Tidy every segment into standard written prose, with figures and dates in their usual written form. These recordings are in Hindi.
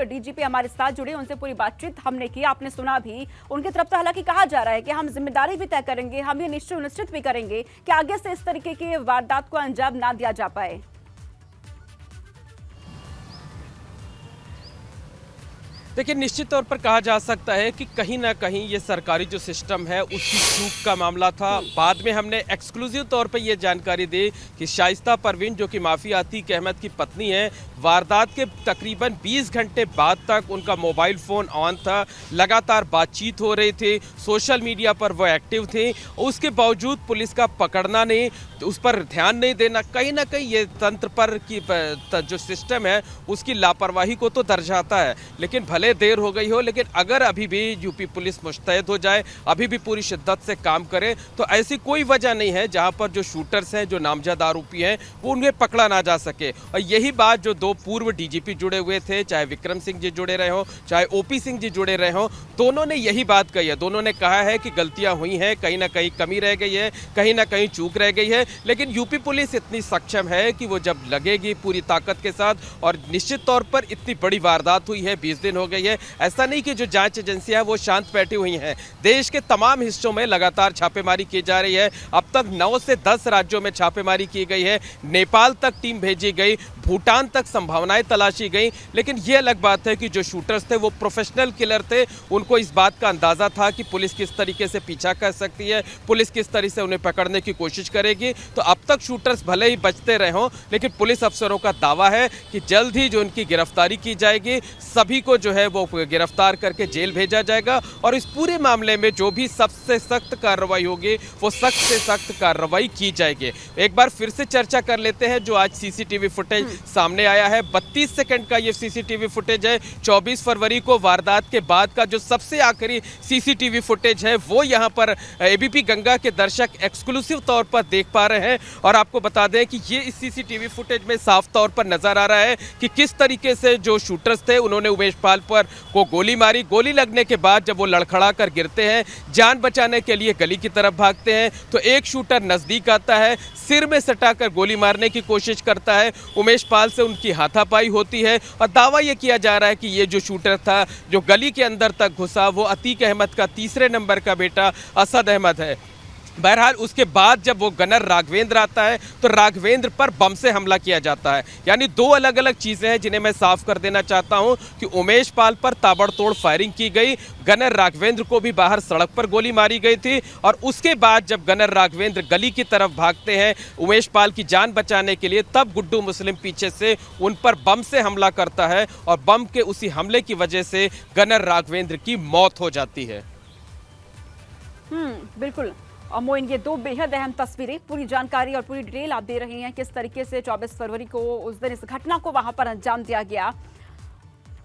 डीजीपी हमारे साथ जुड़े, उनसे पूरी बातचीत हमने की, आपने सुना भी। उनकी तरफ से हालांकि कहा जा रहा है कि हम जिम्मेदारी भी तय करेंगे, हम ये निश्चित भी करेंगे कि आगे से इस तरीके की वारदात को अंजाम ना दिया जा पाए। देखिए, निश्चित तौर पर कहा जा सकता है कि कहीं ना कहीं ये सरकारी जो सिस्टम है उसकी चूक का मामला था। बाद में हमने एक्सक्लूसिव तौर पर ये जानकारी दी कि शाइस्ता परवीन, जो कि माफिया अतीक अहमद की पत्नी है, वारदात के तकरीबन 20 घंटे बाद तक उनका मोबाइल फ़ोन ऑन था, लगातार बातचीत हो रही थी, सोशल मीडिया पर वो एक्टिव थे। उसके बावजूद पुलिस का पकड़ना नहीं, उस पर ध्यान नहीं देना, कहीं ना कहीं ये तंत्र पर की जो सिस्टम है उसकी लापरवाही को तो दर्शाता है। लेकिन भले देर हो गई हो, लेकिन अगर अभी भी यूपी पुलिस मुस्तैद हो जाए, अभी भी पूरी शिद्दत से काम करे, तो ऐसी कोई वजह नहीं है जहां पर जो शूटर्स हैं, जो नामजद आरोपी हैं, वो उन्हें पकड़ा ना जा सके। और यही बात जो दो पूर्व डीजीपी जुड़े हुए थे, चाहे विक्रम सिंह जी जुड़े रहे हो, चाहे ओपी सिंह जी जुड़े रहे हो, दोनों ने यही बात कही है। दोनों ने कहा है कि गलतियां हुई हैं, कहीं ना कहीं कमी रह गई है, कहीं ना कहीं चूक रह गई है। लेकिन यूपी पुलिस इतनी सक्षम है कि वो जब लगेगी पूरी ताकत के साथ, और निश्चित तौर पर इतनी बड़ी वारदात हुई है, 20 दिन हो गए है, ऐसा नहीं कि जो जांच एजेंसियां वो शांत बैठी हुई हैं। देश के तमाम हिस्सों में लगातार छापेमारी की जा रही है। अब तक 9 से 10 राज्यों में छापेमारी की गई है, नेपाल तक टीम भेजी गई, भूटान तक संभावनाएं तलाशी गई। लेकिन यह अलग बात है कि जो शूटर्स थे वो प्रोफेशनल किलर थे, उनको इस बात का अंदाजा था कि पुलिस किस तरीके से पीछा कर सकती है, पुलिस किस तरीके से उन्हें पकड़ने की कोशिश करेगी। तो अब तक शूटर्स भले ही बचते रहे हों, लेकिन पुलिस अफसरों का दावा है कि जल्द ही जो उनकी गिरफ्तारी की जाएगी, सभी को जो है वो गिरफ्तार करके जेल भेजा जाएगा। और इस पूरे मामले में जो भी सबसे सख्त कार्रवाई होगी, वो सख्त से सख्त कार्रवाई की जाएगी। एक बार फिर से चर्चा कर लेते हैं जो आज सीसीटीवी फुटेज सामने आया है। 32 सेकंड का ये सीसीटीवी फुटेज है। 24 फरवरी को वारदात के बाद का जो सबसे आखिरी सीसीटीवी फुटेज है, वो यहाँ पर एबीपी गंगा के दर्शक एक्सक्लूसिव तौर पर देख पा रहे हैं। और आपको बता दें कि ये इस सीसीटीवी फुटेज में साफ तौर पर नजर आ रहा है कि किस तरीके से जो शूटर्स थे उन्होंने उमेश पाल पर को गोली मारी। गोली लगने के बाद जब वो लड़खड़ा कर गिरते हैं, जान बचाने के लिए गली की तरफ भागते हैं, तो एक शूटर नजदीक आता है, सिर में सटाकर गोली मारने की कोशिश करता है। उमेश पाल से उनकी हाथापाई होती है और दावा यह किया जा रहा है कि ये जो शूटर था, जो गली के अंदर तक घुसा, वो अतीक अहमद का तीसरे नंबर का बेटा असद अहमद है। बहरहाल उसके बाद जब वो गनर राघवेंद्र आता है, तो राघवेंद्र पर बम से हमला किया जाता है। यानी दो अलग अलग चीजें हैं जिन्हें मैं साफ कर देना चाहता हूं कि उमेश पाल पर ताबड़तोड़ फायरिंग की गई, गनर राघवेंद्र को भी बाहर सड़क पर गोली मारी गई थी। और उसके बाद जब गनर राघवेंद्र गली की तरफ भागते हैं उमेश पाल की जान बचाने के लिए, तब गुड्डू मुस्लिम पीछे से उन पर बम से हमला करता है और बम के उसी हमले की वजह से गनर राघवेंद्र की मौत हो जाती है। बिल्कुल। और मोइन, ये दो बेहद अहम तस्वीरें, पूरी जानकारी और पूरी डिटेल आप दे रहे हैं किस तरीके से 24 फरवरी को उस दिन इस घटना को वहां पर अंजाम दिया गया।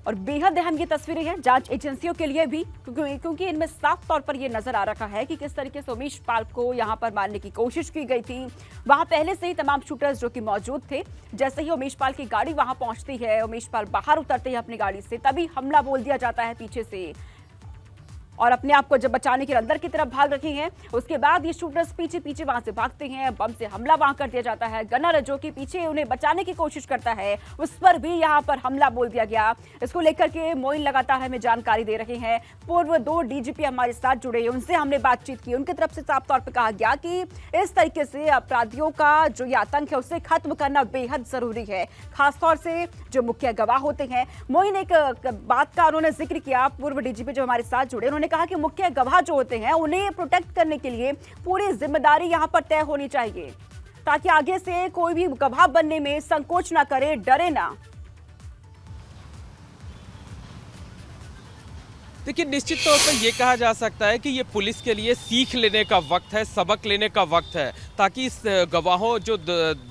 और बेहद अहम ये तस्वीरें हैं जांच एजेंसियों के लिए भी, क्योंकि इनमें साफ तौर पर ये नजर आ रहा है कि किस तरीके से उमेश पाल को यहां पर मारने की कोशिश की गई थी। वहां पहले से ही तमाम शूटर्स जो कि मौजूद थे। जैसे ही उमेश पाल की गाड़ी वहां पहुंचती है, उमेश पाल बाहर उतरते हैं अपनी गाड़ी से, तभी हमला बोल दिया जाता है पीछे से। और अपने आप को जब बचाने के अंदर की तरफ भाग रखे हैं, उसके बाद ये शूटर्स पीछे पीछे वहां से भागते हैं, बम से हमला वहां कर दिया जाता है। गनर जो कि पीछे उन्हें बचाने की कोशिश करता है, उस पर भी यहां पर हमला बोल दिया गया। इसको लेकर के मोइन लगातार हमें जानकारी दे रहे हैं। पूर्व 2 डीजीपी हमारे साथ जुड़े, उनसे हमने बातचीत की। उनकी तरफ से साफ तौर पर कहा गया कि इस तरीके से अपराधियों का जो ये आतंक है उसे खत्म करना बेहद जरूरी है, खासतौर से जो मुख्य गवाह होते हैं। मोइन, एक बात का उन्होंने जिक्र किया, पूर्व डीजीपी जो हमारे साथ जुड़े, उन्होंने कहा कि मुख्य गवाह जो होते हैं उन्हें प्रोटेक्ट करने के लिए पूरी जिम्मेदारी यहां पर तय होनी चाहिए, ताकि आगे से कोई भी गवाह बनने में संकोच ना करे, डरे ना। देखिए, निश्चित तौर पर यह कहा जा सकता है कि ये पुलिस के लिए सीख लेने का वक्त है, सबक लेने का वक्त है, ताकि इस गवाहों जो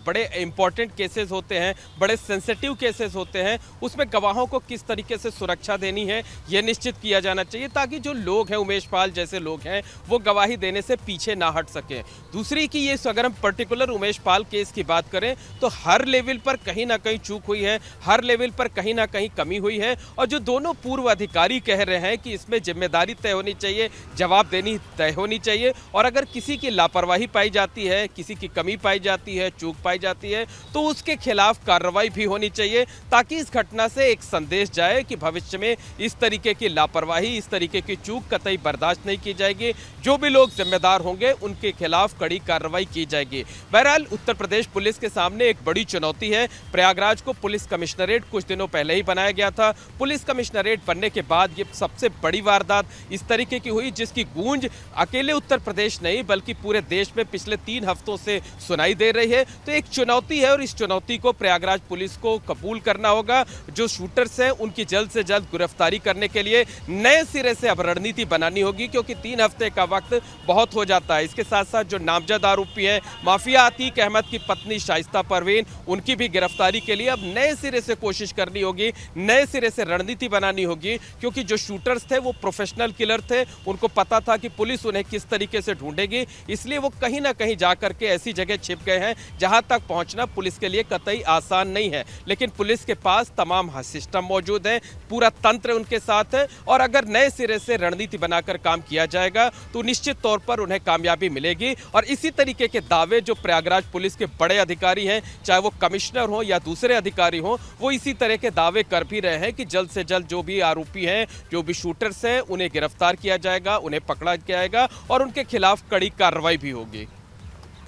बड़े इंपॉर्टेंट केसेस होते हैं, बड़े सेंसिटिव केसेस होते हैं, उसमें गवाहों को किस तरीके से सुरक्षा देनी है ये निश्चित किया जाना चाहिए, ताकि जो लोग हैं, उमेश पाल जैसे लोग हैं, वो गवाही देने से पीछे ना हट सकें। दूसरी कि ये अगर हम पर्टिकुलर उमेश पाल केस की बात करें तो हर लेवल पर कहीं ना कहीं चूक हुई है, हर लेवल पर कहीं ना कहीं कमी हुई है। और जो दोनों पूर्व अधिकारी कह रहे हैं कि इसमें जिम्मेदारी तय होनी चाहिए, जवाबदेही तय होनी चाहिए, और अगर किसी की लापरवाही पाई जाती है, किसी की कमी पाई जाती है, चूक पाई जाती है, तो उसके खिलाफ कार्रवाई भी होनी चाहिए, ताकि इस घटना से एक संदेश जाए कि भविष्य में इस तरीके की लापरवाही, इस तरीके की चूक कतई बर्दाश्त नहीं की जाएगी। जो भी लोग जिम्मेदार होंगे उनके खिलाफ कड़ी कार्रवाई की जाएगी। बहरहाल उत्तर प्रदेश पुलिस के सामने एक बड़ी चुनौती है। प्रयागराज को पुलिस कमिश्नरेट कुछ दिनों पहले ही बनाया गया था। पुलिस कमिश्नरेट बनने के बाद ये सबसे बड़ी वारदात इस तरीके की हुई, जिसकी गूंज अकेले उत्तर प्रदेश नहीं बल्कि पूरे देश में पिछले 3 हफ्तों से सुनाई दे रही है। तो एक चुनौती है और इस चुनौती को प्रयागराज पुलिस को कबूल करना होगा। जो शूटर्स हैं उनकी जल्द से जल्द गिरफ्तारी करने के लिए नए सिरे से अब रणनीति बनानी होगी, क्योंकि 3 हफ्ते का वक्त बहुत हो जाता है। इसके साथ साथ जो नामजद आरोपी हैं माफिया अतीक अहमद की पत्नी शाइस्ता परवीन, उनकी भी गिरफ्तारी के लिए अब नए सिरे से कोशिश करनी होगी, नए सिरे से रणनीति बनानी होगी, क्योंकि जो शूटर्स थे वो प्रोफेशनल किलर थे। उनको पता था कि पुलिस उन्हें किस तरीके से ढूंढेगी, इसलिए वो कहीं ना कहीं जाकर के ऐसी जगह छिप गए हैं जहां तक पहुंचना पुलिस के लिए कतई आसान नहीं है। लेकिन पुलिस के पास तमाम सिस्टम मौजूद है, पूरा तंत्र उनके साथ है, और अगर नए सिरे से रणनीति बनाकर काम किया जाएगा तो निश्चित तौर पर उन्हें कामयाबी मिलेगी। और इसी तरीके के दावे जो प्रयागराज पुलिस के बड़े अधिकारी हैं, चाहे वो कमिश्नर हो या दूसरे अधिकारी हो, वो इसी तरह के दावे कर भी रहे हैं कि जल्द से जल्द जो भी आरोपी हैं, जो भी शूटर्स हैं, उन्हें गिरफ्तार किया जाएगा, उन्हें पकड़ा जाएगा और उनके खिलाफ कड़ी कार्रवाई भी होगी।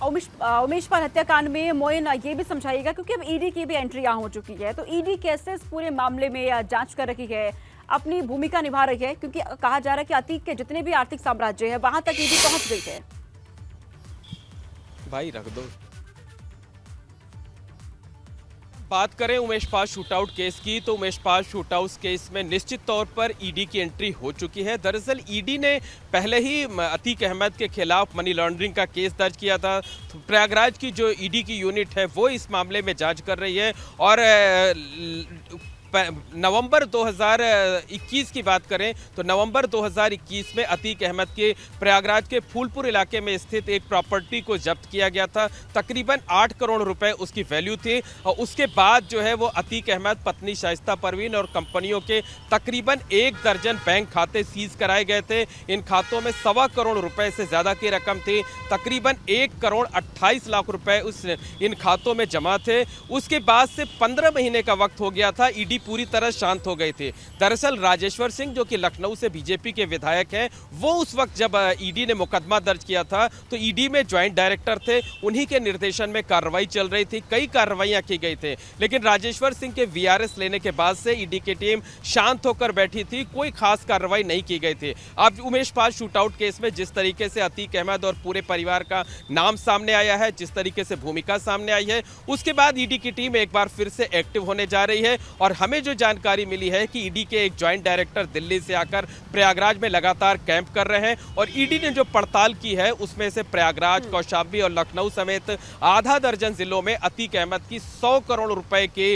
उमेश पाल हत्याकांड में मोइन ये भी समझाइएगा, क्योंकि अब ईडी की भी एंट्रियां हो चुकी है, तो ईडी कैसे इस पूरे मामले में जांच कर रही है, अपनी भूमिका निभा रही है, क्योंकि कहा जा रहा है कि अतीक के जितने भी आर्थिक साम्राज्य है वहां तक ईडी पहुंच गई है। भाई रख दो। बात करें उमेश पाल शूटआउट केस की, तो उमेश पाल शूटआउट केस में निश्चित तौर पर ईडी की एंट्री हो चुकी है। दरअसल ईडी ने पहले ही अतीक अहमद के खिलाफ मनी लॉन्ड्रिंग का केस दर्ज किया था। तो प्रयागराज की जो ईडी की यूनिट है वो इस मामले में जांच कर रही है, और नवंबर 2021 की बात करें तो नवंबर 2021 में अतीक अहमद के प्रयागराज के फूलपुर इलाके में स्थित एक प्रॉपर्टी को जब्त किया गया था। तकरीबन 8 करोड़ रुपए उसकी वैल्यू थी, और उसके बाद जो है वो अतीक अहमद, पत्नी शाइस्ता परवीन और कंपनियों के तकरीबन 1 दर्जन बैंक खाते सीज कराए गए थे। इन खातों में 1.25 करोड़ रुपए से ज्यादा की रकम थी। तकरीबन 1 करोड़ 28 लाख रुपए इन खातों में जमा थे। उसके बाद से 15 महीने का वक्त हो गया था, ईडी पूरी तरह शांत हो गई थी। दरअसल राजेश्वर सिंह जो कि लखनऊ से बीजेपी के विधायक हैं, वो उस वक्त जब ईडी ने मुकदमा दर्ज किया था तो ईडी में ज्वाइंट डायरेक्टर थे, उन्हीं के निर्देशन में कार्रवाई चल रही थी, कई कार्रवाइयां की गई थी। लेकिन राजेश्वर सिंह के वीआरएस लेने के बाद से ईडी की टीम शांत होकर बैठी थी, कोई खास कार्रवाई नहीं की गई थी। अब उमेश पाल शूटआउट केस में जिस तरीके से अतीक अहमद और पूरे परिवार का नाम सामने आया है, जिस तरीके से भूमिका सामने आई है, उसके बाद ईडी की टीम एक बार फिर से एक्टिव होने जा रही है। और हमें जो जानकारी मिली है कि ईडी के एक ज्वाइंट डायरेक्टर दिल्ली से आकर प्रयागराज में लगातार कैंप कर रहे हैं, और ईडी ने जो पड़ताल की है उसमें से प्रयागराज, कौशाम्बी और लखनऊ समेत आधा दर्जन जिलों में अतीक अहमद की 100 करोड़ रुपए के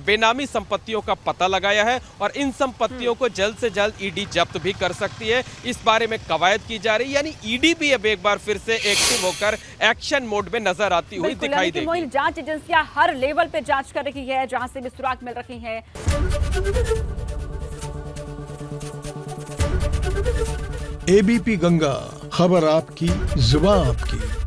बेनामी संपत्तियों का पता लगाया है, और इन संपत्तियों को जल्द से जल्द ईडी जब्त भी कर सकती है। इस बारे में कवायद की जा रही, यानी ईडी भी अब एक बार फिर से एक्टिव होकर एक्शन मोड में नजर आती हुई दिखाई देगी। जांच एजेंसियां हर लेवल पे जांच कर रही है, जहां से भी सुराग मिल रही है। एबीपी गंगा, खबर आपकी, जुबान आपकी।